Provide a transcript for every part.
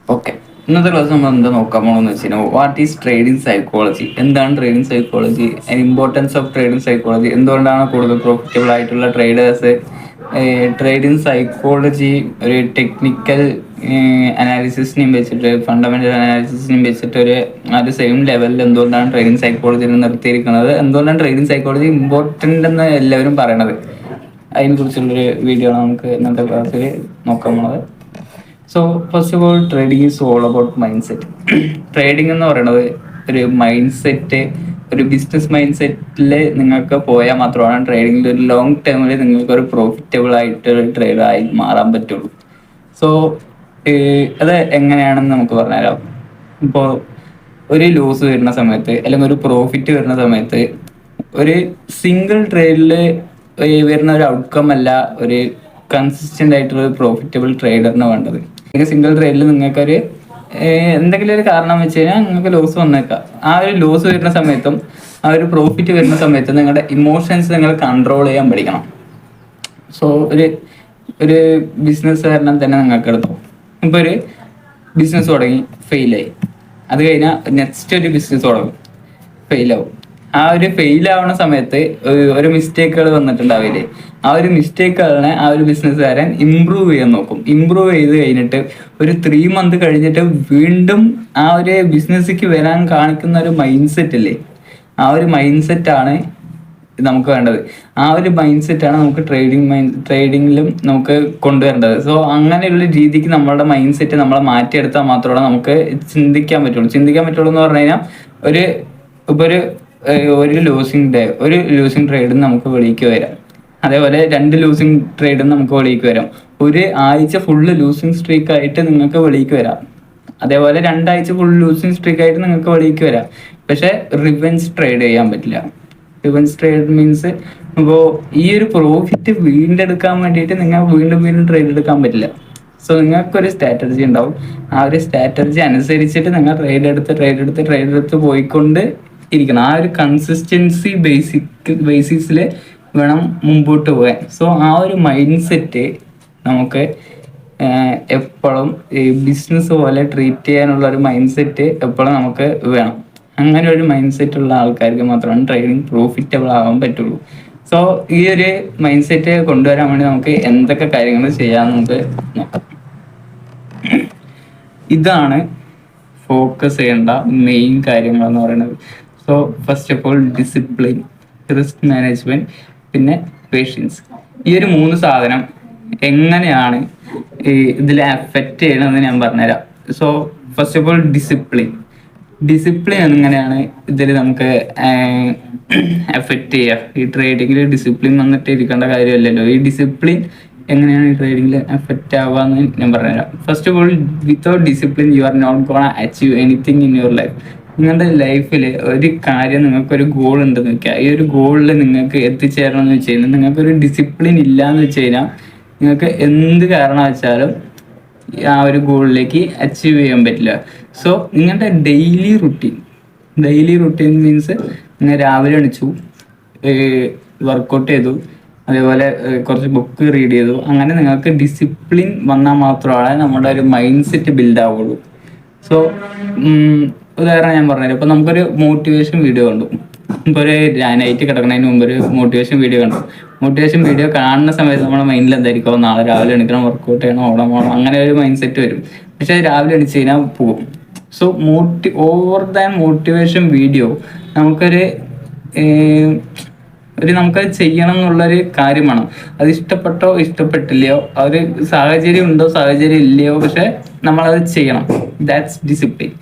Okay, ഇന്നത്തെ class നമ്മൾ എന്താ നോക്കാൻ പോകണമെന്ന് വെച്ച് കഴിഞ്ഞാൽ വാട്ട് ഈസ് ട്രേഡിംഗ് സൈക്കോളജി, എന്താണ് trading psychology, importance of trading psychology, എന്തുകൊണ്ടാണ് കൂടുതൽ പ്രോഫിറ്റബിൾ ആയിട്ടുള്ള ട്രേഡേഴ്സ്, ട്രേഡിംഗ് സൈക്കോളജി ഒരു ടെക്നിക്കൽ അനാലിസിസിനെയും വെച്ചിട്ട് ഫണ്ടമെന്റൽ അനാലിസിസിനെയും വെച്ചിട്ട് ഒരു സെയിം ലെവലിൽ എന്തുകൊണ്ടാണ് ട്രേഡിംഗ് സൈക്കോളജി നിർത്തിയിരിക്കുന്നത്, എന്തുകൊണ്ടാണ് ട്രേഡിംഗ് സൈക്കോളജി ഇമ്പോർട്ടൻ്റ് എന്ന് എല്ലാവരും പറയണത്, അതിനെക്കുറിച്ചുള്ളൊരു വീഡിയോ ആണ് നമുക്ക് ഇന്നത്തെ ക്ലാസ്സിൽ നോക്കാൻ പോകുന്നത്. So first of all trading is all about mind set. Trading എന്ന് പറയുന്നത് ഒരു മൈൻഡ് സെറ്റ്, ഒരു ബിസിനസ് മൈൻഡ് സെറ്റിൽ നിങ്ങൾക്ക് പോയാൽ മാത്രമാണ് ട്രേഡിങ്ങിൽ ഒരു ലോങ് ടേമിൽ നിങ്ങൾക്ക് ഒരു പ്രോഫിറ്റബിൾ ആയിട്ട് ട്രേഡായി മാറാൻ പറ്റുള്ളൂ. സോ അത് എങ്ങനെയാണെന്ന് നമുക്ക് പറഞ്ഞുതരാം. ഇപ്പോൾ ഒരു ലോസ് വരുന്ന സമയത്ത് അല്ലെങ്കിൽ ഒരു പ്രോഫിറ്റ് വരുന്ന സമയത്ത് ഒരു സിംഗിൾ ട്രേഡിൽ വരുന്ന ഒരു ഔട്ട്കം അല്ല ഒരു കൺസിസ്റ്റന്റ് ആയിട്ടുള്ള പ്രോഫിറ്റബിൾ ട്രേഡറിന് വേണ്ടത്. സിംഗിൾ ട്രേഡിൽ നിങ്ങൾക്കൊരു എന്തെങ്കിലും ഒരു കാരണം വെച്ച് കഴിഞ്ഞാൽ നിങ്ങൾക്ക് ലോസ് വന്നേക്കാം. ആ ഒരു ലോസ് വരുന്ന സമയത്തും ആ ഒരു പ്രോഫിറ്റ് വരുന്ന സമയത്തും നിങ്ങളുടെ ഇമോഷൻസ് നിങ്ങൾ കൺട്രോൾ ചെയ്യാൻ പഠിക്കണം. സോ ഒരു ഒരു ബിസിനസ്സുകാരനെ തന്നെ നിങ്ങൾക്ക് എടുത്തു. ഇപ്പോൾ ഒരു ബിസിനസ് തുടങ്ങി ഫെയിലായി, അത് കഴിഞ്ഞാൽ നെക്സ്റ്റ് ഒരു ബിസിനസ് തുടങ്ങും, ഫെയിലാവും. ആ ഒരു ഫെയിൽ ആവുന്ന സമയത്ത് ഒരു മിസ്റ്റേക്കുകൾ വന്നിട്ടുണ്ടാവില്ലേ, ആ ഒരു മിസ്റ്റേക്കുകളെ ആ ഒരു ബിസിനസ്സുകാരൻ ഇമ്പ്രൂവ് ചെയ്യാൻ നോക്കും. ഇമ്പ്രൂവ് ചെയ്ത് കഴിഞ്ഞിട്ട് ഒരു 3 months കഴിഞ്ഞിട്ട് വീണ്ടും ആ ഒരു ബിസിനസ്സിക്ക് വരാൻ കാണിക്കുന്ന ഒരു മൈൻഡ് സെറ്റ് ഇല്ലേ, ആ ഒരു മൈൻഡ് സെറ്റാണ് നമുക്ക് വേണ്ടത്. ആ ഒരു മൈൻഡ് സെറ്റാണ് നമുക്ക് ട്രേഡിങ്ങിലും നമുക്ക് കൊണ്ടുവരേണ്ടത്. സോ അങ്ങനെയുള്ള രീതിക്ക് നമ്മളുടെ മൈൻഡ് സെറ്റ് നമ്മളെ മാറ്റിയെടുത്താൽ മാത്രമേ നമുക്ക് ചിന്തിക്കാൻ പറ്റുള്ളൂ എന്ന് പറഞ്ഞു കഴിഞ്ഞാൽ ഇപ്പോൾ ഒരു ലൂസിങ് ട്രേഡ് നമുക്ക് വെളിക്ക് വരാം. അതേപോലെ 2 ലൂസിങ് ട്രേഡും നമുക്ക് വെളിക്ക് വരാം. ഒരു ആഴ്ച ഫുള്ള് ലൂസിങ് സ്ട്രീക്ക് ആയിട്ട് നിങ്ങൾക്ക് വെളിക്ക് വരാം. അതേപോലെ 2 ആഴ്ച ഫുൾ ലൂസിങ് സ്ട്രീക്ക് ആയിട്ട് നിങ്ങൾക്ക് വെളിക്ക് വരാം. പക്ഷെ റിവെഞ്ച് ട്രേഡ് ചെയ്യാൻ പറ്റില്ല. റിവെഞ്ച് ട്രേഡ് മീൻസ് ഇപ്പോൾ ഈ ഒരു പ്രോഫിറ്റ് വീണ്ടെടുക്കാൻ വേണ്ടിയിട്ട് നിങ്ങൾ വീണ്ടും ട്രേഡ് എടുക്കാൻ പറ്റില്ല. സോ നിങ്ങൾക്കൊരു സ്ട്രാറ്റജി ഉണ്ടാവും. ആ ഒരു സ്ട്രാറ്റജി അനുസരിച്ചിട്ട് നിങ്ങൾ ട്രേഡ് എടുത്ത് പോയിക്കൊണ്ട് ഇരിക്കണം. ആ ഒരു കൺസിസ്റ്റൻസി ബേസിസിൽ വേണം മുമ്പോട്ട് പോകാൻ. സോ ആ ഒരു മൈൻഡ് സെറ്റ് നമുക്ക് എപ്പോഴും ഈ ബിസിനസ് പോലെ ട്രീറ്റ് ചെയ്യാനുള്ള ഒരു മൈൻഡ് സെറ്റ് എപ്പോഴും നമുക്ക് വേണം. അങ്ങനെ ഒരു മൈൻഡ് സെറ്റ് ഉള്ള ആൾക്കാർക്ക് മാത്രമാണ് ട്രേഡിങ് പ്രോഫിറ്റബിൾ ആവാൻ പറ്റുള്ളൂ. സോ ഈ ഒരു മൈൻഡ് സെറ്റ് കൊണ്ടുവരാൻ വേണ്ടി നമുക്ക് എന്തൊക്കെ കാര്യങ്ങൾ ചെയ്യാമെന്ന് നമുക്ക് നോക്കാം. ഇതാണ് ഫോക്കസ് ചെയ്യേണ്ട മെയിൻ കാര്യങ്ങൾ എന്ന് പറയുന്നത്. So first of all discipline, risk management, പിന്നെ പേഷ്യൻസ്. ഈ ഒരു 3 സാധനം എങ്ങനെയാണ് ഇതിൽ അഫക്റ്റ് ചെയ്യണമെന്ന് ഞാൻ പറഞ്ഞുതരാം. So first of all discipline എങ്ങനെയാണ് ഇതിൽ നമുക്ക് എഫക്റ്റ് ചെയ്യുക. ഈ ട്രേഡിങ്ങിൽ ഡിസിപ്ലിൻ വന്നിട്ട് ഇരിക്കേണ്ട കാര്യമല്ലല്ലോ. ഈ ഡിസിപ്ലിൻ എങ്ങനെയാണ് ഈ ട്രേഡിങ്ങിൽ എഫക്റ്റ് ആവുകയെന്ന് ഞാൻ പറഞ്ഞുതരാം. First of all, without discipline you are not gonna achieve anything in your life. നിങ്ങളുടെ ലൈഫിൽ ഒരു കാര്യം, നിങ്ങൾക്കൊരു ഗോൾ ഉണ്ടെന്ന് വെക്കുക. ഈ ഒരു ഗോളിൽ നിങ്ങൾക്ക് എത്തിച്ചേരണം എന്ന് വെച്ച് കഴിഞ്ഞാൽ നിങ്ങൾക്കൊരു ഡിസിപ്ലിൻ ഇല്ല എന്ന് വെച്ച് കഴിഞ്ഞാൽ നിങ്ങൾക്ക് എന്ത് കാരണം വെച്ചാലും ആ ഒരു ഗോളിലേക്ക് അച്ചീവ് ചെയ്യാൻ പറ്റില്ല. സോ നിങ്ങളുടെ ഡെയിലി റുട്ടീൻ മീൻസ് നിങ്ങൾ രാവിലെ എണീച്ചു, വർക്കൗട്ട് ചെയ്തു, അതേപോലെ കുറച്ച് ബുക്ക് റീഡ് ചെയ്തു. അങ്ങനെ നിങ്ങൾക്ക് ഡിസിപ്ലിൻ വന്നാൽ മാത്രമാണ് നമ്മുടെ ഒരു മൈൻഡ് സെറ്റ് ബിൽഡ് ആവുള്ളൂ. സോ ഉദാഹരണം ഞാൻ പറഞ്ഞുതരാം. ഇപ്പോൾ നമുക്കൊരു മോട്ടിവേഷൻ വീഡിയോ കണ്ടു. ഇപ്പോൾ ഒരു നൈറ്റ് കിടക്കുന്നതിന് മുമ്പ് ഒരു മോട്ടിവേഷൻ വീഡിയോ കാണുന്ന സമയത്ത് നമ്മുടെ മൈൻഡിൽ എന്തായിരിക്കും, നാളെ രാവിലെ എണീക്കണം, വർക്കൗട്ട് ചെയ്യണം, ഓടണം, അങ്ങനെ ഒരു മൈൻഡ് സെറ്റ് വരും. പക്ഷെ രാവിലെ എണീച്ച് കഴിഞ്ഞാൽ പോകും. So over than motivation video നമുക്കത് ചെയ്യണം എന്നുള്ളൊരു കാര്യമാണ്. അത് ഇഷ്ടപ്പെട്ടോ ഇഷ്ടപ്പെട്ടില്ലയോ, ആ ഒരു സാഹചര്യം ഉണ്ടോ സാഹചര്യം ഇല്ലയോ, പക്ഷെ നമ്മളത് ചെയ്യണം. That's discipline.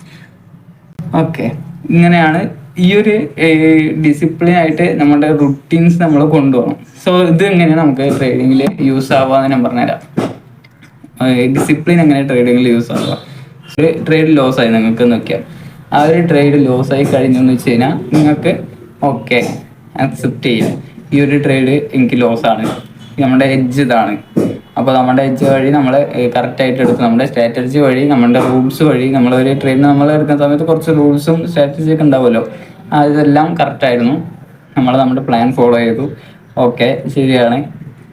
ഓക്കെ, ഇങ്ങനെയാണ് ഈ ഒരു ഡിസിപ്ലിൻ ആയിട്ട് നമ്മുടെ റുട്ടീൻസ് നമ്മൾ കൊണ്ടുപോകണം. സോ ഇത് എങ്ങനെയാണ് നമുക്ക് ട്രേഡിങ്ങിൽ യൂസ് ആവുക ഞാൻ പറഞ്ഞുതരാം. ഡിസിപ്ലിൻ എങ്ങനെ ട്രേഡിങ്ങിൽ യൂസ് ആവുക. ഒരു ട്രേഡ് ലോസ് ആയി നിങ്ങൾക്ക് നോക്കിയാൽ, ആ ഒരു ട്രേഡ് ലോസ് ആയി കഴിഞ്ഞെന്ന് വെച്ച് കഴിഞ്ഞാൽ നിങ്ങൾക്ക് ഓക്കെ അക്സെപ്റ്റ് ചെയ്യാം. ഈ ഒരു ട്രേഡ് എനിക്ക് ലോസാണ്, നമ്മുടെ എഡ്ജ് ഇതാണ്. അപ്പോൾ നമ്മുടെ എഡ്ജ് വഴി നമ്മൾ കറക്റ്റായിട്ട് എടുക്കും. നമ്മുടെ സ്ട്രാറ്റജി വഴി, നമ്മുടെ റൂൾസ് വഴി, നമ്മളൊരു ട്രേഡിന് നമ്മൾ എടുക്കുന്ന സമയത്ത് കുറച്ച് റൂൾസും സ്ട്രാറ്റജിയൊക്കെ ഉണ്ടാവുമല്ലോ, അതെല്ലാം കറക്റ്റായിരുന്നു. നമ്മുടെ പ്ലാൻ ഫോളോ ചെയ്തു, ഓക്കെ ശരിയാണ്.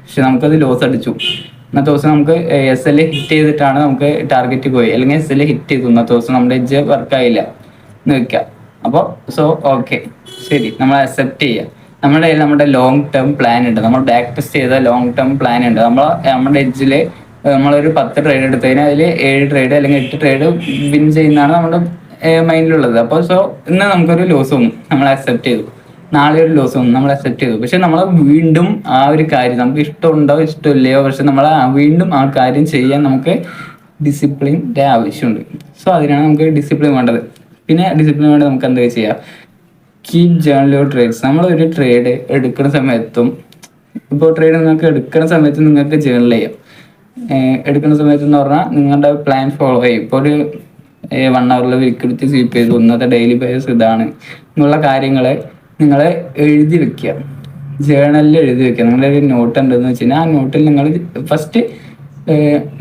പക്ഷെ നമുക്കത് ലോസ് അടിച്ചു. ഇന്നത്തെ ദിവസം നമുക്ക് എസ് എൽ ഹിറ്റ് ചെയ്തിട്ടാണ് നമുക്ക് ടാർഗറ്റ് പോയി, അല്ലെങ്കിൽ എസ് എൽ ഹിറ്റ് ചെയ്തു, ഇന്നത്തെ ദിവസം നമ്മുടെ എഡ്ജ് വർക്കായില്ല എന്ന് വെക്കാം. അപ്പോൾ ഓക്കെ ശരി, നമ്മൾ അക്സെപ്റ്റ് ചെയ്യുക. നമ്മുടെ കയ്യിൽ നമ്മുടെ ലോങ് ടേം പ്ലാൻ ഉണ്ട്, നമ്മൾ ബാക്ക് ടെസ്റ്റ് ചെയ്ത ലോങ് ടേം പ്ലാൻ ഉണ്ട്. നമ്മുടെ എഡ്ജിൽ നമ്മളൊരു 10 ട്രേഡ് എടുത്തു കഴിഞ്ഞാൽ അതിൽ 7 ട്രേഡ് അല്ലെങ്കിൽ 8 ട്രേഡ് വിൻ ചെയ്യുന്നതാണ് നമ്മുടെ മൈൻഡിലുള്ളത്. അപ്പോൾ ഇന്ന് നമുക്കൊരു ലോസ് വന്നു, നമ്മൾ അക്സെപ്റ്റ് ചെയ്തു. നാളെ ഒരു ലോസ് വന്നു, നമ്മൾ അക്സെപ്റ്റ് ചെയ്തു. പക്ഷെ നമ്മൾ വീണ്ടും ആ ഒരു കാര്യം, നമുക്ക് ഇഷ്ടമുണ്ടോ ഇഷ്ടമില്ലയോ, പക്ഷെ നമ്മൾ വീണ്ടും ആ കാര്യം ചെയ്യാൻ നമുക്ക് ഡിസിപ്ലിൻ്റെ ആവശ്യമുണ്ട്. അതിനാണ് നമുക്ക് ഡിസിപ്ലിൻ വേണ്ടത്. പിന്നെ ഡിസിപ്ലിൻ വേണ്ടി നമുക്ക് എന്താ ചെയ്യാം, കീപ് ജേർണൽ യുവർ ട്രേഡ്സ്. നമ്മളൊരു ട്രേഡ് എടുക്കുന്ന സമയത്തും, ഇപ്പോൾ ട്രേഡ് നിങ്ങൾക്ക് എടുക്കുന്ന സമയത്ത് നിങ്ങൾക്ക് ജേർണൽ ചെയ്യാം. എടുക്കുന്ന സമയത്ത് എന്ന് പറഞ്ഞാൽ നിങ്ങളുടെ പ്ലാൻ ഫോളോ ചെയ്യും. ഇപ്പോൾ ഒരു 1 hour ലിക്വിഡിറ്റി സ്വീപ്പ് ചെയ്തു, ഇന്നത്തെ ഡെയിലി ബേസ് ഇതാണ് എന്നുള്ള കാര്യങ്ങൾ നിങ്ങൾ എഴുതി വെക്കുക, ജേർണലിൽ എഴുതി വെക്കുക. നിങ്ങളുടെ ഒരു നോട്ട് ഉണ്ടെന്ന് വെച്ച് കഴിഞ്ഞാൽ ആ നോട്ടിൽ നിങ്ങൾ ഫസ്റ്റ്,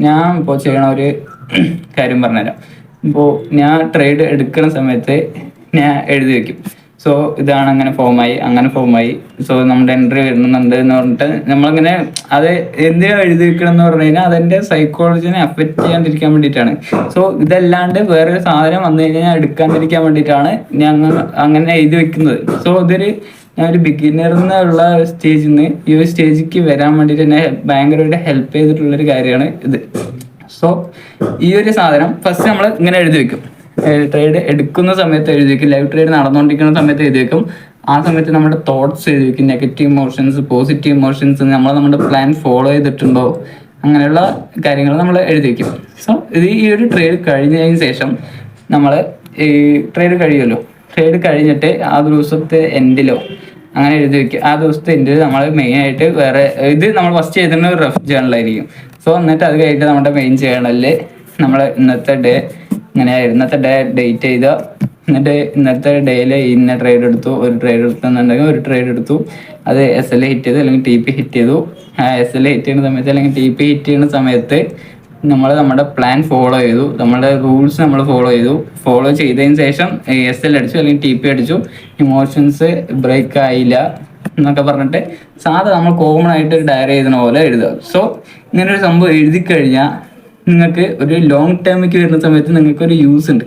ഞാൻ ഇപ്പോൾ ചെയ്യണ ഒരു കാര്യം പറഞ്ഞുതരാം. ഇപ്പോൾ ഞാൻ ട്രേഡ് എടുക്കുന്ന സമയത്ത് ഞാൻ എഴുതി വെക്കും. ഇതാണ് അങ്ങനെ ഫോമായി. നമ്മുടെ എൻട്രി വരുന്നുണ്ട് എന്ന് പറഞ്ഞിട്ട് നമ്മളിങ്ങനെ അത് എന്തിനാ എഴുതി വെക്കണം എന്ന് പറഞ്ഞു കഴിഞ്ഞാൽ അതെൻ്റെ സൈക്കോളജിനെ അഫക്റ്റ് ചെയ്യാണ്ടിരിക്കാൻ വേണ്ടിയിട്ടാണ്. ഇതല്ലാണ്ട് വേറൊരു സാധനം വന്നു കഴിഞ്ഞാൽ എടുക്കാണ്ടിരിക്കാൻ വേണ്ടിയിട്ടാണ് ഞാൻ അങ്ങനെ എഴുതി വെക്കുന്നത്. ഇതൊരു ഞാനൊരു ബിഗിനർ എന്നുള്ള സ്റ്റേജിൽ നിന്ന് ഈ ഒരു സ്റ്റേജിലേക്ക് വരാൻ വേണ്ടിയിട്ട് എന്നെ ഭയങ്കരമായിട്ട് ഹെൽപ്പ് ചെയ്തിട്ടുള്ളൊരു കാര്യമാണ് ഇത്. ഈ ഒരു സാധനം ഫസ്റ്റ് നമ്മൾ ഇങ്ങനെ എഴുതി വെക്കും. ട്രേഡ് എടുക്കുന്ന സമയത്ത് എഴുതി വെക്കും, ലൈവ് ട്രേഡ് നടന്നുകൊണ്ടിരിക്കുന്ന സമയത്ത് എഴുതി വെക്കും. ആ സമയത്ത് നമ്മുടെ തോട്ട്സ് എഴുതി വെക്കും, നെഗറ്റീവ് ഇമോഷൻസ്, പോസിറ്റീവ് ഇമോഷൻസ്, നമ്മുടെ പ്ലാൻ ഫോളോ ചെയ്തിട്ടുണ്ടോ, അങ്ങനെയുള്ള കാര്യങ്ങൾ നമ്മൾ എഴുതി വെക്കും. ഈ ഒരു ട്രേഡ് കഴിഞ്ഞതിന് ശേഷം നമ്മൾ ഈ ട്രേഡ് കഴിയുമല്ലോ, ട്രേഡ് കഴിഞ്ഞിട്ട് ആ ദിവസത്തെ എൻഡിലോ അങ്ങനെ എഴുതി വെക്കുക. ആ ദിവസത്തെ എൻഡിൽ നമ്മൾ മെയിനായിട്ട് വേറെ ഇത് നമ്മൾ ഫസ്റ്റ് ചെയ്തിരുന്ന ഒരു റഫ് ജേണലായിരിക്കും. എന്നിട്ട് അത് കഴിഞ്ഞിട്ട് നമ്മുടെ മെയിൻ ജേണലിൽ നമ്മൾ ഇന്നത്തെ ഡേ ഇന്നത്തെ ഡേറ്റ് ചെയ്ത, എന്നിട്ട് ഇന്നത്തെ ഡേയിൽ ഇന്ന ട്രേഡ് എടുത്തു, ഒരു ട്രേഡ് എടുത്തെന്നുണ്ടെങ്കിൽ ഒരു ട്രേഡ് എടുത്തു, അത് എസ് എൽ ഹിറ്റ് ചെയ്തു അല്ലെങ്കിൽ ടി പി ഹിറ്റ് ചെയ്തു. ആ എസ് എൽ ഹിറ്റ് ചെയ്യുന്ന സമയത്ത് അല്ലെങ്കിൽ ടി പി ഹിറ്റ് ചെയ്യുന്ന സമയത്ത് നമ്മൾ നമ്മുടെ പ്ലാൻ ഫോളോ ചെയ്തു, നമ്മുടെ റൂൾസ് നമ്മൾ ഫോളോ ചെയ്തതിന് ശേഷം എസ് എൽ അടിച്ചു അല്ലെങ്കിൽ ടി പി അടിച്ചു, ഇമോഷൻസ് ബ്രേക്ക് ആയില്ല എന്നൊക്കെ പറഞ്ഞിട്ട് സാധാ നമ്മൾ കോമൺ ആയിട്ട് ഡയറി എഴുതുന്ന പോലെ എഴുതുക. ഇങ്ങനൊരു സംഭവം എഴുതി കഴിഞ്ഞാൽ നിങ്ങൾക്ക് ഒരു ലോങ് ടേമിലേക്ക് വരുന്ന സമയത്ത് നിങ്ങൾക്കൊരു യൂസ് ഉണ്ട്.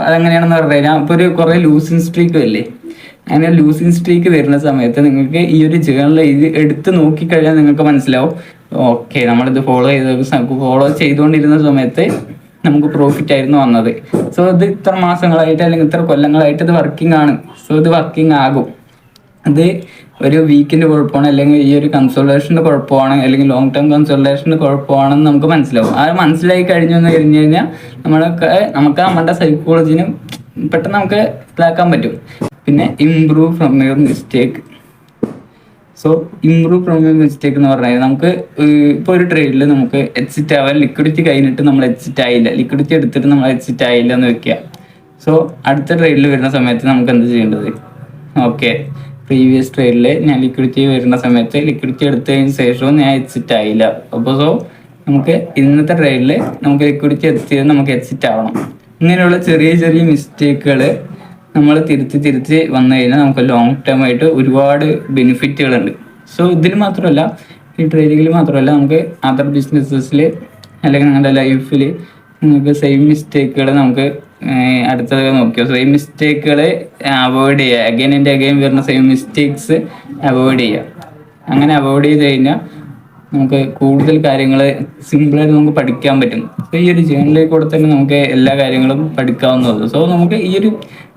അതെങ്ങനെയാണെന്ന് പറഞ്ഞു കഴിഞ്ഞാൽ ഇപ്പോൾ ഒരു കുറേ ലൂസിങ് സ്ട്രീക്ക് അല്ലേ, അങ്ങനെ ലൂസിങ് സ്ട്രീക്ക് വരുന്ന സമയത്ത് നിങ്ങൾക്ക് ഈ ഒരു ജേണൽ ഇത് എടുത്ത് നോക്കിക്കഴിഞ്ഞാൽ നിങ്ങൾക്ക് മനസ്സിലാവും, ഓക്കെ നമ്മളിത് ഫോളോ ചെയ്തുകൊണ്ടിരുന്ന സമയത്ത് നമുക്ക് പ്രോഫിറ്റ് ആയിരുന്നു വന്നത്. ഇത് ഇത്ര മാസങ്ങളായിട്ട് അല്ലെങ്കിൽ ഇത്ര കൊല്ലങ്ങളായിട്ട് ഇത് വർക്കിംഗ് ആണ്. ഇത് വർക്കിംഗ് ആകും. അത് ഒരു വീക്കിൻ്റെ കുഴപ്പമാണ്, അല്ലെങ്കിൽ ഈ ഒരു കൺസോൾട്ടേഷൻ്റെ കുഴപ്പമാണ്, അല്ലെങ്കിൽ ലോങ് ടേം കൺസോൾട്ടേഷൻ്റെ കുഴപ്പമാണെന്ന് നമുക്ക് മനസ്സിലാവും. മനസ്സിലായി കഴിഞ്ഞു എന്ന് കഴിഞ്ഞ് കഴിഞ്ഞാൽ നമുക്ക് നമ്മുടെ സൈക്കോളജിന് പെട്ടെന്ന് നമുക്ക് ഇതാക്കാൻ പറ്റും. പിന്നെ improve from your mistake. Improve from your mistake എന്ന് പറഞ്ഞാൽ നമുക്ക് ഇപ്പോൾ ഒരു ട്രേഡിൽ നമുക്ക് എക്സിറ്റ് ആവാൻ ലിക്വിഡിറ്റി കഴിഞ്ഞിട്ട് നമ്മൾ എക്സിറ്റ് ആയില്ല, ലിക്വിഡിറ്റി എടുത്തിട്ട് നമ്മൾ എക്സിറ്റ് ആയില്ല എന്ന് വെക്കുക. അടുത്ത ട്രേഡിൽ വരുന്ന സമയത്ത് നമുക്ക് എന്ത് ചെയ്യേണ്ടത്, ഓക്കെ പ്രീവിയസ് ട്രേഡിൽ ഞാൻ ലിക്വിഡിറ്റി വരുന്ന സമയത്ത് ലിക്വിഡിറ്റി എടുത്തതിന് ശേഷവും ഞാൻ എക്സിറ്റ് ആയില്ല. അപ്പോൾ നമുക്ക് ഇന്നത്തെ ട്രേഡിൽ നമുക്ക് ലിക്വിഡിറ്റി എത്തിയത് നമുക്ക് എക്സിറ്റ് ആവണം. ഇങ്ങനെയുള്ള ചെറിയ ചെറിയ മിസ്റ്റേക്കുകൾ നമ്മൾ തിരുത്തി വന്നു കഴിഞ്ഞാൽ നമുക്ക് ലോങ് ടേം ആയിട്ട് ഒരുപാട് ബെനിഫിറ്റുകളുണ്ട്. ഇതിൽ മാത്രമല്ല, ഈ ട്രേഡിങ്ങിൽ മാത്രമല്ല, നമുക്ക് അതർ ബിസിനസ്സസിൽ അല്ലെങ്കിൽ നിങ്ങളുടെ ലൈഫിൽ നിങ്ങൾക്ക് സെയിം മിസ്റ്റേക്കുകൾ നമുക്ക് അടുത്തത് നോക്കിയോ, സെയിം മിസ്റ്റേക്കുകൾ അവോയ്ഡ് ചെയ്യുക. അഗൈൻ വരുന്ന സെയിം മിസ്റ്റേക്സ് അവോയ്ഡ് ചെയ്യുക. അങ്ങനെ അവോയ്ഡ് ചെയ്ത് കഴിഞ്ഞാൽ നമുക്ക് കൂടുതൽ കാര്യങ്ങൾ സിമ്പിളായിട്ട് നമുക്ക് പഠിക്കാൻ പറ്റും. ഈ ഒരു ജേണലിൽ കൂടെ തന്നെ നമുക്ക് എല്ലാ കാര്യങ്ങളും പഠിക്കാവുന്നതാണ്. നമുക്ക്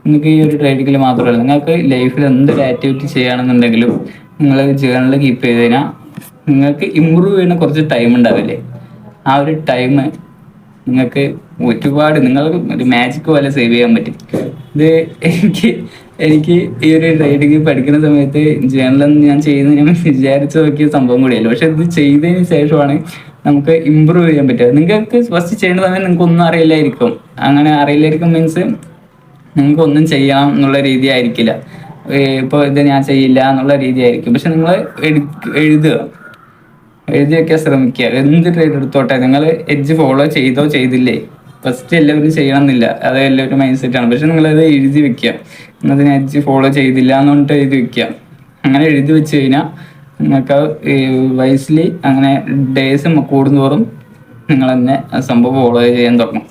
നിങ്ങൾക്ക് ഈ ഒരു ട്രേഡിങ്ങിൽ മാത്രമല്ല, നിങ്ങൾക്ക് ലൈഫിൽ എന്തൊരു ആക്ടിവിറ്റി ചെയ്യുകയാണെന്നുണ്ടെങ്കിലും നിങ്ങൾ ജേണൽ കീപ്പ് ചെയ്ത് കഴിഞ്ഞാൽ നിങ്ങൾക്ക് ഇമ്പ്രൂവ് ചെയ്യുന്ന കുറച്ച് ടൈം ഉണ്ടാവില്ലേ, ആ ഒരു ടൈം നിങ്ങൾക്ക് ഒരുപാട് നിങ്ങൾക്ക് ഒരു മാജിക് പോലെ സേവ് ചെയ്യാൻ പറ്റും. ഇത് എനിക്ക് ഈ ഒരു ട്രേഡിങ് പഠിക്കുന്ന സമയത്ത് ജേണലൊന്നും ഞാൻ വിചാരിച്ചു നോക്കിയ സംഭവം കൂടിയല്ല. പക്ഷെ ഇത് ചെയ്തതിന് ശേഷമാണ് നമുക്ക് ഇമ്പ്രൂവ് ചെയ്യാൻ പറ്റുക. നിങ്ങൾക്ക് ഫസ്റ്റ് ചെയ്യേണ്ട സമയം നിങ്ങൾക്ക് ഒന്നും അറിയില്ലായിരിക്കും. അങ്ങനെ അറിയില്ലായിരിക്കും മീൻസ് നിങ്ങൾക്ക് ഒന്നും ചെയ്യാം എന്നുള്ള രീതി ആയിരിക്കില്ല. ഇപ്പോൾ ഇത് ഞാൻ ചെയ്യില്ല എന്നുള്ള രീതി ആയിരിക്കും. പക്ഷെ നിങ്ങൾ എഴുതി വയ്ക്കാൻ ശ്രമിക്കുക. എന്ത് ട്രേഡ് എടുത്തോട്ടെ, നിങ്ങൾ എഡ്ജ് ഫോളോ ചെയ്തോ ചെയ്തില്ലേ, ഫസ്റ്റ് എല്ലാവരും ചെയ്യണമെന്നില്ല, അത് എല്ലാവരും മൈൻഡ് സെറ്റാണ്. പക്ഷെ നിങ്ങളത് എഴുതി വെക്കുക. എന്നതിന് എഡ്ജ് ഫോളോ ചെയ്തില്ല എന്ന് പറഞ്ഞിട്ട് എഴുതി വെക്കുക. അങ്ങനെ എഴുതി വെച്ച് കഴിഞ്ഞാൽ നിങ്ങൾക്ക് വയസ്സിലി അങ്ങനെ ഡേയ്സ് കൂടുന്തോറും നിങ്ങൾ തന്നെ ആ സംഭവം ഫോളോ ചെയ്യാൻ തുടങ്ങും.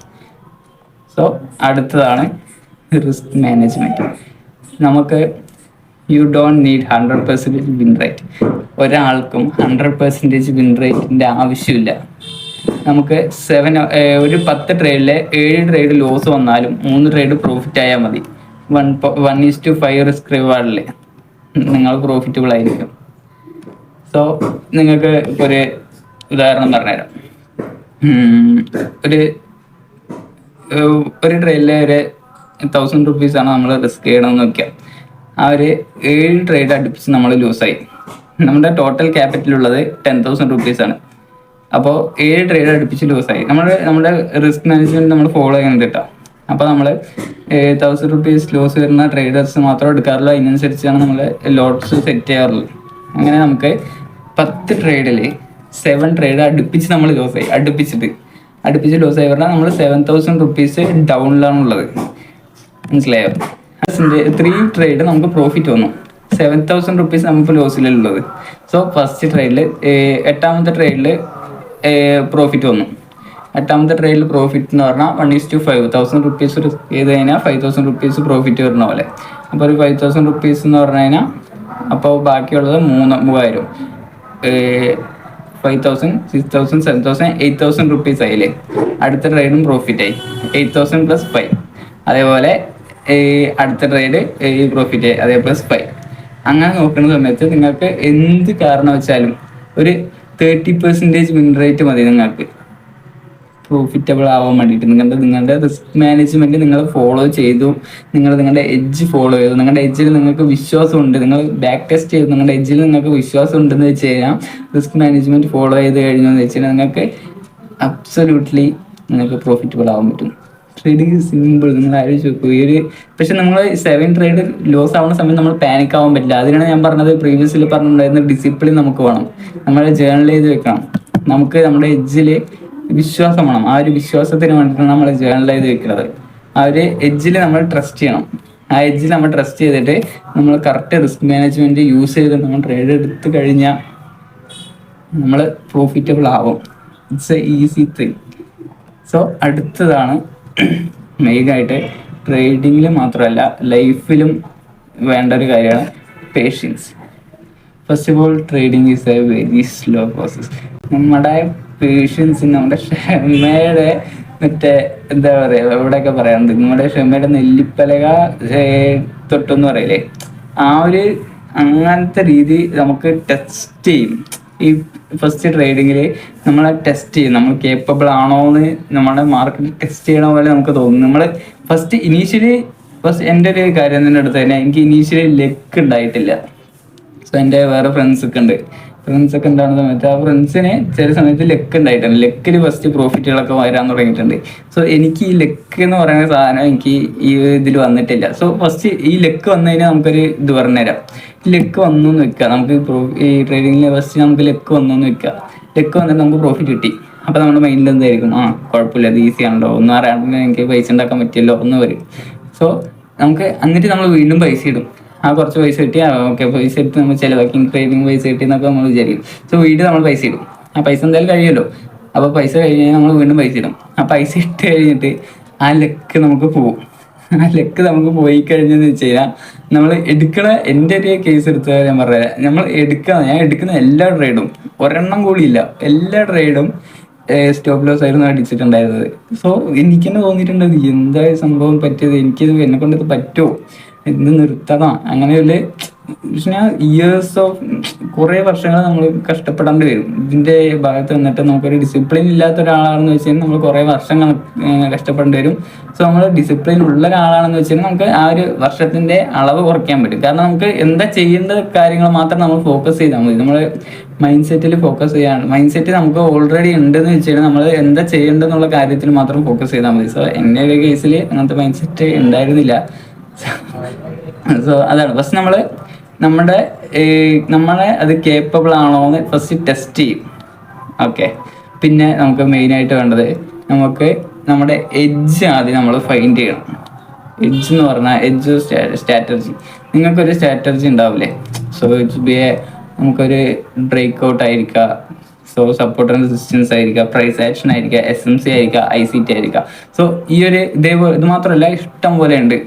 സോ അടുത്തതാണ് റിസ്ക് മാനേജ്മെന്റ്. നമുക്ക് you don't need 100% win rate. ഒരാൾക്കും 100% വിൻ റേറ്റിന്റെ ആവശ്യമില്ല. നമുക്ക് ഒരു 10 ട്രേഡിൽ 7 ട്രേഡ് ലോസ് വന്നാലും 3 ട്രേഡ് പ്രോഫിറ്റ് ആയാൽ മതി. 1:5 റിസ്ക് റിവാർഡിൽ നിങ്ങൾ പ്രോഫിറ്റബിൾ ആയിരിക്കും. സോ നിങ്ങൾക്ക് ഒരു ഉദാഹരണം പറഞ്ഞുതരാം. ഒരു ട്രേഡിൽ ഒരു 1000 റുപ്പീസാണ് നമ്മൾ റിസ്ക് ചെയ്യണമെന്ന് വെക്കാം. ആ ഒരു 7 ട്രേഡ് അടുപ്പിച്ച് നമ്മൾ ലൂസായി. നമ്മുടെ ടോട്ടൽ ക്യാപിറ്റൽ ഉള്ളത് 10,000 റുപ്പീസാണ്. അപ്പോൾ 7 ട്രേഡ് അടുപ്പിച്ച് ലൂസായി. നമ്മുടെ റിസ്ക് മാനേജ്മെന്റ് നമ്മൾ ഫോളോ ചെയ്യുന്നുണ്ട് കേട്ടോ. അപ്പോൾ നമ്മൾ 1000 റുപ്പീസ് ലോസ് വരുന്ന ട്രേഡേഴ്സ് മാത്രം എടുക്കാറുള്ളൂ. അതിനനുസരിച്ചാണ് നമ്മൾ ലോട്ട്സ് സെറ്റ് ചെയ്യാറുള്ളത്. അങ്ങനെ നമുക്ക് 10 ട്രേഡിൽ 7 ട്രേഡ് അടുപ്പിച്ച് നമ്മൾ ലോസായി. അടുപ്പിച്ച് ലോസായി പറഞ്ഞാൽ നമ്മൾ 7,000 റുപ്പീസ് ഡൗണിലാണുള്ളത്. മനസ്സിലായോ? 3 ട്രേഡ് നമുക്ക് പ്രോഫിറ്റ് വന്നു. 7,000 റുപ്പീസ് നമുക്ക് ലോസിലുള്ളത്. സോ ഫസ്റ്റ് ട്രേഡിൽ 8ാമത്തെ ട്രേഡിൽ പ്രോഫിറ്റ് വന്നു. 8ാമത്തെ ട്രേഡിൽ പ്രോഫിറ്റ് എന്ന് പറഞ്ഞാൽ 1:5 1000 റുപ്പീസ് റിസ്ക് ചെയ്ത് കഴിഞ്ഞാൽ 5,000 റുപ്പീസ് പ്രോഫിറ്റ് വരുന്ന പോലെ. അപ്പോൾ ഒരു 5,000 റുപ്പീസ് എന്ന് പറഞ്ഞു കഴിഞ്ഞാൽ അപ്പോൾ ബാക്കിയുള്ളത് 3,000 5,000 6,000 7,000 8,000 റുപ്പീസ് ആയില്ലേ. അടുത്ത ട്രേഡും പ്രോഫിറ്റ് ആയി 8,000 + 5. അതേപോലെ അടുത്ത ട്രേഡ് പ്രോഫിറ്റ് ആയി അതേ +5. അങ്ങനെ നോക്കുന്ന സമയത്ത് നിങ്ങൾക്ക് എന്ത് കാരണം വെച്ചാലും ഒരു 30% വിൻ റേറ്റ് മതി നിങ്ങൾക്ക് പ്രോഫിറ്റബിൾ ആവാൻ വേണ്ടിയിട്ട്. നിങ്ങളുടെ റിസ്ക് മാനേജ്മെന്റ് നിങ്ങൾ ഫോളോ ചെയ്തു, നിങ്ങളുടെ എഡ്ജ് ഫോളോ ചെയ്തു, നിങ്ങളുടെ എഡ്ജിൽ നിങ്ങൾക്ക് വിശ്വാസമുണ്ട്, നിങ്ങൾ ബാക്ക് ടെസ്റ്റ് ചെയ്തു, നിങ്ങളുടെ എഡ്ജിൽ നിങ്ങൾക്ക് വിശ്വാസം ഉണ്ടെന്ന് വെച്ച് കഴിഞ്ഞാൽ റിസ്ക് മാനേജ്മെന്റ് ഫോളോ ചെയ്ത് കഴിഞ്ഞെന്ന് വെച്ച് കഴിഞ്ഞാൽ നിങ്ങൾക്ക് അബ്സല്യൂട്ട്ലി നിങ്ങൾക്ക് പ്രോഫിറ്റബിൾ ആവാൻ പറ്റും. Trading simple. നിങ്ങൾ ആലോചിച്ച് നോക്കൂ. പക്ഷെ നമ്മൾ 7 ട്രേഡ് ലോസ് ആവുന്ന സമയത്ത് നമ്മൾ പാനിക് ആവാൻ പറ്റില്ല. അതിനാണ് ഞാൻ പറഞ്ഞത്, പ്രീവിയസിൽ പറഞ്ഞിട്ടുണ്ടായിരുന്ന ഡിസിപ്ലിൻ നമുക്ക് വേണം. നമ്മൾ ജേർണൽ ചെയ്ത് വെക്കണം. നമുക്ക് നമ്മുടെ എഡ്ജിൽ വിശ്വാസം വേണം. ആ ഒരു വിശ്വാസത്തിന് വേണ്ടിയിട്ടാണ് നമ്മൾ ജേർണൽ ചെയ്ത് വെക്കുന്നത്. ആ ഒരു എഡ്ജിൽ നമ്മൾ ട്രസ്റ്റ് ചെയ്യണം. ആ എഡ്ജിൽ നമ്മൾ ട്രസ്റ്റ് ചെയ്തിട്ട് നമ്മൾ കറക്റ്റ് റിസ്ക് മാനേജ്മെന്റ് യൂസ് ചെയ്ത് നമ്മൾ ട്രേഡ് എടുത്ത് കഴിഞ്ഞാൽ നമ്മൾ പ്രോഫിറ്റബിൾ ആവും. It's a easy thing. So അടുത്തതാണ് മെയിനായിട്ട് ട്രേഡിങ്ങിൽ മാത്രമല്ല ലൈഫിലും വേണ്ട ഒരു കാര്യമാണ് patience. First of all trading is a very slow process. നമ്മുടെ പേഷ്യൻസ്, നമ്മുടെ ക്ഷമയുടെ എന്താ പറയുക, എവിടെയൊക്കെ പറയാറുണ്ട്, നമ്മുടെ ക്ഷമയുടെ നെല്ലിപ്പലക തൊട്ടെന്ന് പറയില്ലേ, ആ ഒരു അങ്ങനത്തെ രീതി നമുക്ക് ടെസ്റ്റ് ചെയ്യും. ഈ ഫസ്റ്റ് ട്രേഡിങ്ങിൽ നമ്മളെ ടെസ്റ്റ് ചെയ്യും, നമ്മൾ കേപ്പബിൾ ആണോ എന്ന് നമ്മുടെ മാർക്കറ്റ് ടെസ്റ്റ് ചെയ്യണ പോലെ നമുക്ക് തോന്നും. നമ്മൾ ഫസ്റ്റ് എൻ്റെ ഒരു കാര്യം തന്നെ എടുത്ത് തന്നെ എനിക്ക് ഇനീഷ്യലി ലെക്ക് ഉണ്ടായിട്ടില്ല. സോ എൻ്റെ വേറെ ഫ്രണ്ട്സൊക്കെ ഉണ്ടാകുന്ന സമയത്ത് ആ ഫ്രണ്ട്സിന് ചില സമയത്ത് ലെക്ക് ഉണ്ടായിട്ടുണ്ട്. ലെക്കിൽ ഫസ്റ്റ് പ്രോഫിറ്റുകളൊക്കെ വരാൻ തുടങ്ങിയിട്ടുണ്ട്. സോ എനിക്ക് ഈ ലെക്ക് എന്ന് പറയുന്ന സാധനം എനിക്ക് ഈ ഇതിൽ വന്നിട്ടില്ല. സോ ഫസ്റ്റ് ഈ ലെക്ക് വന്നു കഴിഞ്ഞാൽ നമുക്കൊരു ഇത് പറഞ്ഞുതരാം. ലെക്ക് വന്നു എന്ന് വെക്കുക, നമുക്ക് ഈ ട്രേഡിങ്ങിൽ ഫസ്റ്റ് നമുക്ക് ലെക്ക് വന്നു എന്ന് വെക്കുക. ലെക്ക് വന്നിട്ട് നമുക്ക് പ്രോഫിറ്റ് കിട്ടി. അപ്പോൾ നമ്മുടെ മൈൻഡിൽ എന്തായിരിക്കും, കുഴപ്പമില്ല, അത് ഈസി ആണല്ലോ, ഒന്നും അറിയാണ്ട് എനിക്ക് പൈസ ഉണ്ടാക്കാൻ പറ്റിയല്ലോ എന്ന് വരും. സോ നമുക്ക് എന്നിട്ട് നമ്മൾ വീണ്ടും പൈസ ഇടും. കുറച്ച് പൈസ കിട്ടി, ഓക്കെ, പൈസ ഇട്ട് നമ്മൾ ചിലവാക്കി, ട്രേഡിങ് പൈസ കിട്ടി എന്നൊക്കെ നമ്മൾ വിചാരിക്കും. സോ വീണ്ടും നമ്മൾ പൈസ ഇടും. ആ പൈസ എന്തായാലും കഴിയുമല്ലോ. അപ്പോൾ പൈസ കഴിഞ്ഞ് കഴിഞ്ഞാൽ നമ്മൾ വീണ്ടും പൈസ ഇടും. ആ പൈസ ഇട്ട് കഴിഞ്ഞിട്ട് ആ ലെക്ക് നമുക്ക് പോകും. ആ ലെക്ക് നമുക്ക് പോയി കഴിഞ്ഞെന്ന് വെച്ച് കഴിഞ്ഞാൽ നമ്മൾ എൻ്റെ ഒരു കേസ് എടുത്താൽ ഞാൻ പറഞ്ഞുതരാം. ഞാൻ എടുക്കുന്ന എല്ലാ ട്രേഡും ഒരെണ്ണം കൂടിയില്ല, എല്ലാ ട്രേഡും സ്റ്റോപ്പ് ലോസ് ആയിരുന്നു അടിച്ചിട്ടുണ്ടായിരുന്നത്. സോ എനിക്ക് തന്നെ തോന്നിയിട്ടുണ്ട് എന്താ സംഭവം പറ്റിയത്, എന്നെ കൊണ്ട് ഇത് പറ്റുമോ, ഇത് നിർത്തണം. അങ്ങനെയുള്ള ഇയേഴ്സ് ഓഫ് കുറേ വർഷങ്ങൾ നമ്മൾ കഷ്ടപ്പെടേണ്ടി വരും ഇതിൻ്റെ ഭാഗത്ത് നിന്നിട്ട്. നമുക്കൊരു ഡിസിപ്ലിൻ ഇല്ലാത്ത ഒരാളാണെന്ന് വെച്ച് കഴിഞ്ഞാൽ നമ്മൾ കുറേ വർഷങ്ങൾ കഷ്ടപ്പെടേണ്ടി വരും. സോ നമ്മൾ ഡിസിപ്ലിൻ ഉള്ള ഒരാളാണെന്ന് വെച്ച് കഴിഞ്ഞാൽ നമുക്ക് ആ ഒരു വർഷത്തിൻ്റെ അളവ് കുറയ്ക്കാൻ പറ്റും. കാരണം നമുക്ക് എന്താ ചെയ്യേണ്ട കാര്യങ്ങൾ മാത്രം നമ്മൾ ഫോക്കസ് ചെയ്താൽ മതി. നമ്മൾ മൈൻഡ് സെറ്റിൽ ഫോക്കസ് ചെയ്യാണ്. മൈൻഡ് സെറ്റ് നമുക്ക് ഓൾറെഡി ഉണ്ടെന്ന് വെച്ച് കഴിഞ്ഞാൽ നമ്മൾ എന്താ ചെയ്യേണ്ടതെന്നുള്ള കാര്യത്തിൽ മാത്രം ഫോക്കസ് ചെയ്താൽ മതി. സോ എൻ്റെ ഒരു കേസിൽ അങ്ങനത്തെ മൈൻഡ് സെറ്റ് ഉണ്ടായിരുന്നില്ല. സോ അതാണ് ഫസ്റ്റ് നമ്മളെ അത് കേപ്പബിൾ ആണോ എന്ന് ഫസ്റ്റ് ടെസ്റ്റ് ചെയ്യും. ഓക്കെ, പിന്നെ നമുക്ക് മെയിനായിട്ട് വേണ്ടത് നമുക്ക് നമ്മുടെ എഡ്ജ് ആദ്യം നമ്മൾ ഫൈൻഡ് ചെയ്യണം. എഡ്ജ് എന്ന് പറഞ്ഞാൽ സ്ട്രാറ്റജി. നിങ്ങൾക്കൊരു സ്ട്രാറ്റജി ഉണ്ടാവില്ലേ? സോ ഇറ്റ്സ് ബി എ നമുക്കൊരു ബ്രേക്ക് ഔട്ട് ആയിരിക്കുക, സോ സപ്പോർട്ട് ആൻഡ് റെസിസ്റ്റൻസ് ആയിരിക്കുക, പ്രൈസ് ആക്ഷൻ ആയിരിക്കുക, SMC ആയിരിക്കുക, ICT ആയിരിക്കുക. സോ ഈ ഒരു ഇതേപോലെ ഇത് മാത്രമല്ല ഇഷ്ടം പോലെ ഉണ്ട്.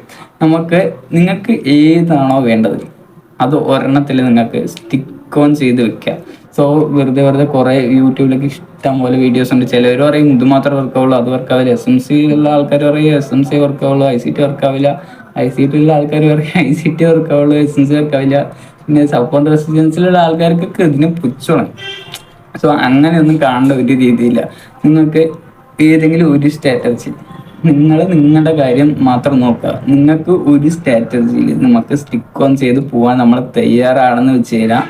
നിങ്ങൾക്ക് ഏതാണോ വേണ്ടത് അത് ഒരെണ്ണത്തിൽ നിങ്ങൾക്ക് സ്റ്റിക്ക് ഓൺ ചെയ്ത് വെക്കുക. സോ വെറുതെ കുറേ യൂട്യൂബിലൊക്കെ ഇഷ്ടം പോലെ വീഡിയോസ് ഉണ്ട്. ചിലവർ പറയും ഇത് മാത്രമേ വർക്കാവുള്ളൂ, അത് വർക്കാവില്ല. SMC ഉള്ള ആൾക്കാർ പറയും SMC വർക്കാവുള്ളൂ, ICT വർക്കാവില്ല. ICT ഉള്ള ആൾക്കാർ പറയും ICT വർക്കാവുള്ളൂ, SMC വർക്കാവില്ല. പിന്നെ സപ്പോർട്ട് റെസിസ്റ്റൻസിലുള്ള ആൾക്കാർക്കൊക്കെ ഇതിന് പുച്ഛമാണ്. സോ അങ്ങനെയൊന്നും കാണേണ്ട ഒരു രീതിയില്ല. നിങ്ങൾക്ക് ഏതെങ്കിലും ഒരു സ്ട്രാറ്റജി, നിങ്ങളുടെ കാര്യം മാത്രം നോക്കുക. നിങ്ങൾക്ക് ഒരു സ്ട്രാറ്റജിയിൽ നമുക്ക് സ്റ്റിക്ക് ഓൺ ചെയ്ത് പോകാൻ നമ്മൾ തയ്യാറാണെന്ന് വെച്ച് കഴിഞ്ഞാൽ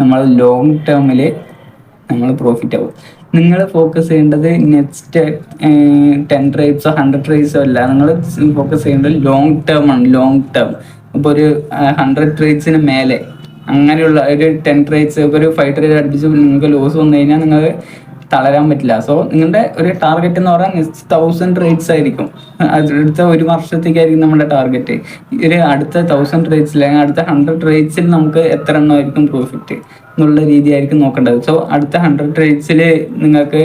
നമ്മൾ ലോങ് ടേമിൽ നമ്മൾ പ്രോഫിറ്റ് ആവും. നിങ്ങൾ ഫോക്കസ് ചെയ്യേണ്ടത് നെക്സ്റ്റ് 10 ട്രേഡ്സോ 100 ട്രേഡ്സോ അല്ല. നിങ്ങൾ ഫോക്കസ് ചെയ്യേണ്ടത് ലോങ് ടേം ആണ്. ലോങ് ടേം ഇപ്പോൾ ഒരു 100 ട്രേഡ്സിന് മേലെ അങ്ങനെയുള്ള ഒരു 10 ട്രേഡ്സ്, ഒരു 5 ട്രേഡ് അടുപ്പിച്ച് നിങ്ങൾക്ക് ലോസ് വന്നു കഴിഞ്ഞാൽ നിങ്ങൾ തളരാൻ പറ്റില്ല. സോ നിങ്ങളുടെ ഒരു ടാർഗറ്റ് എന്ന് പറഞ്ഞാൽ നെക്സ്റ്റ് 1000 ട്രേഡ്സ് ആയിരിക്കും. അടുത്ത ഒരു വർഷത്തേക്കായിരിക്കും നമ്മുടെ ടാർഗറ്റ്. ഒരു അടുത്ത 1000 ട്രേഡ്സിൽ അല്ലെങ്കിൽ അടുത്ത 100 ട്രേഡ്സിൽ നമുക്ക് എത്ര എണ്ണമായിരിക്കും പ്രോഫിറ്റ് എന്നുള്ള രീതിയായിരിക്കും നോക്കേണ്ടത്. സോ അടുത്ത 100 ട്രേഡ്സിൽ നിങ്ങൾക്ക്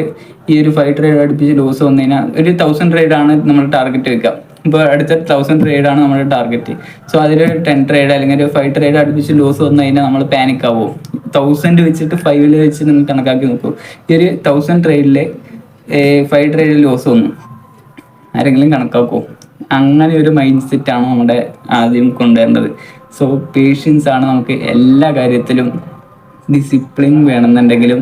ഈ ഒരു 5 ട്രേഡ് അടുപ്പിച്ച് ലോസ് വന്നു കഴിഞ്ഞാൽ ഒരു 1000 ട്രേഡാണ് നമ്മൾ ടാർഗറ്റ് വെക്കുക. ഇപ്പോൾ അടുത്ത 1000 ട്രേഡാണ് നമ്മുടെ ടാർഗറ്റ്. സോ അതിൽ 10 ട്രേഡ് അല്ലെങ്കിൽ ഒരു 5 ട്രേഡ് അടുപ്പിച്ച് ലോസ് വന്നു കഴിഞ്ഞാൽ നമ്മൾ പാനിക് ആവും. 1000 വെച്ചിട്ട് 5 വെച്ച് നിങ്ങൾ കണക്കാക്കി നോക്കൂ. ഈ ഒരു 1000 ട്രേഡിൽ 5 ട്രേഡിൽ ലോസ് വന്നു, ആരെങ്കിലും കണക്കാക്കൂ? അങ്ങനെ ഒരു മൈൻഡ് സെറ്റാണ് നമ്മുടെ ആദ്യം കൊണ്ടുവരേണ്ടത്. സോ പേഷ്യൻസ് ആണ് നമുക്ക് എല്ലാ കാര്യത്തിലും. ഡിസിപ്ലിൻ വേണമെന്നുണ്ടെങ്കിലും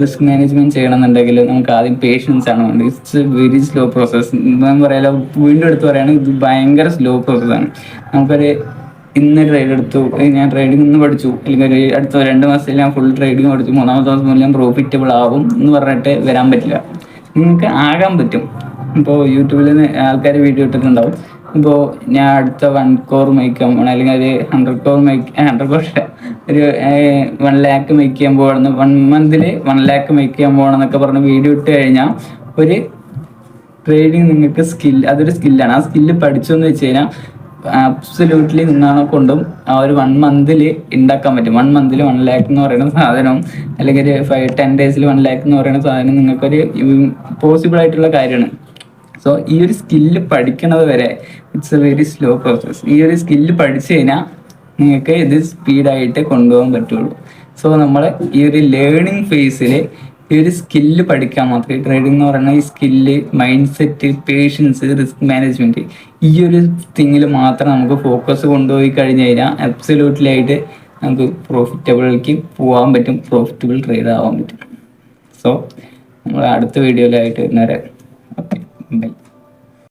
റിസ്ക് മാനേജ്മെന്റ് ചെയ്യണമെന്നുണ്ടെങ്കിലും നമുക്ക് ആദ്യം പേഷ്യൻസ് ആണ് വേണ്ടത്. It's very slow process. ഞാൻ പറയാലോ, വീണ്ടും എടുത്ത് പറയുകയാണെങ്കിൽ ഇത് ഭയങ്കര സ്ലോ പ്രോസസ്സാണ്. നമുക്കൊരു ഇന്ന് ട്രേഡ് എടുത്തു, ഞാൻ ട്രേഡിംഗ് ഇന്ന് പഠിച്ചു, അല്ലെങ്കിൽ ഒരു അടുത്ത 2 മാസത്തിൽ ഞാൻ ഫുൾ ട്രേഡിങ് പഠിച്ചു, 3-ാമത്തെ മാസം മുതൽ ഞാൻ പ്രോഫിറ്റബിൾ ആവും എന്ന് പറഞ്ഞിട്ട് വരാൻ പറ്റില്ല. നിങ്ങൾക്ക് ആകാൻ പറ്റും. ഇപ്പോൾ യൂട്യൂബിൽ നിന്ന് ആൾക്കാർ വീഡിയോ ഇട്ടിട്ടുണ്ടാവും. ഇപ്പോൾ ഞാൻ അടുത്ത 1 crore മേടിക്കാൻ പോകണം, അല്ലെങ്കിൽ ഒരു 100 crore 100 crore ഒരു 1 lakh മേക്ക് ചെയ്യാൻ പോകണം, 1 month 1 lakh മേക്ക് ചെയ്യാൻ പോകണം എന്നൊക്കെ പറഞ്ഞ് വീഡിയോ ഇട്ട് കഴിഞ്ഞാൽ ഒരു ട്രേഡിങ് നിങ്ങൾക്ക് അതൊരു സ്കില്ലാണ്. ആ സ്കില്ല് പഠിച്ചു എന്ന് വെച്ച് കഴിഞ്ഞാൽ അബ്സല്യൂട്ട്ലി നിങ്ങളെ കൊണ്ടും ആ ഒരു 1 month ഉണ്ടാക്കാൻ പറ്റും. 1 month 1 lakh എന്ന് പറയുന്ന സാധനം, അല്ലെങ്കിൽ ഒരു 10 days 1 lakh എന്ന് പറയുന്ന സാധനം നിങ്ങൾക്കൊരു പോസിബിൾ ആയിട്ടുള്ള കാര്യമാണ്. സോ ഈ ഒരു സ്കില്ല് പഠിക്കണത് വരെ it's A very slow process. ഈ ഒരു സ്കില്ല് പഠിച്ചു കഴിഞ്ഞാൽ നിങ്ങൾക്ക് ഇത് സ്പീഡായിട്ട് കൊണ്ടുപോകാൻ പറ്റുള്ളൂ. സോ നമ്മൾ ഈ ഒരു ലേണിംഗ് ഫേസിൽ ഈ ഒരു സ്കില്ല് പഠിക്കാൻ മാത്രമേ, ട്രേഡിംഗ് എന്ന് പറയുന്ന ഈ skill, mindset, patience, risk management, ഈ ഒരു തിങ്ങിൽ മാത്രം നമുക്ക് ഫോക്കസ് കൊണ്ടുപോയി കഴിഞ്ഞ് കഴിഞ്ഞാൽ അബ്സല്യൂട്ട്ലി ആയിട്ട് നമുക്ക് പ്രോഫിറ്റബിളിലേക്ക് പോകാൻ പറ്റും, പ്രോഫിറ്റബിൾ ട്രേഡ് ആവാൻ പറ്റും. സോ നമ്മൾ അടുത്ത വീഡിയോയിലായിട്ട് വരുന്നവരെ ഓക്കെ ബൈ.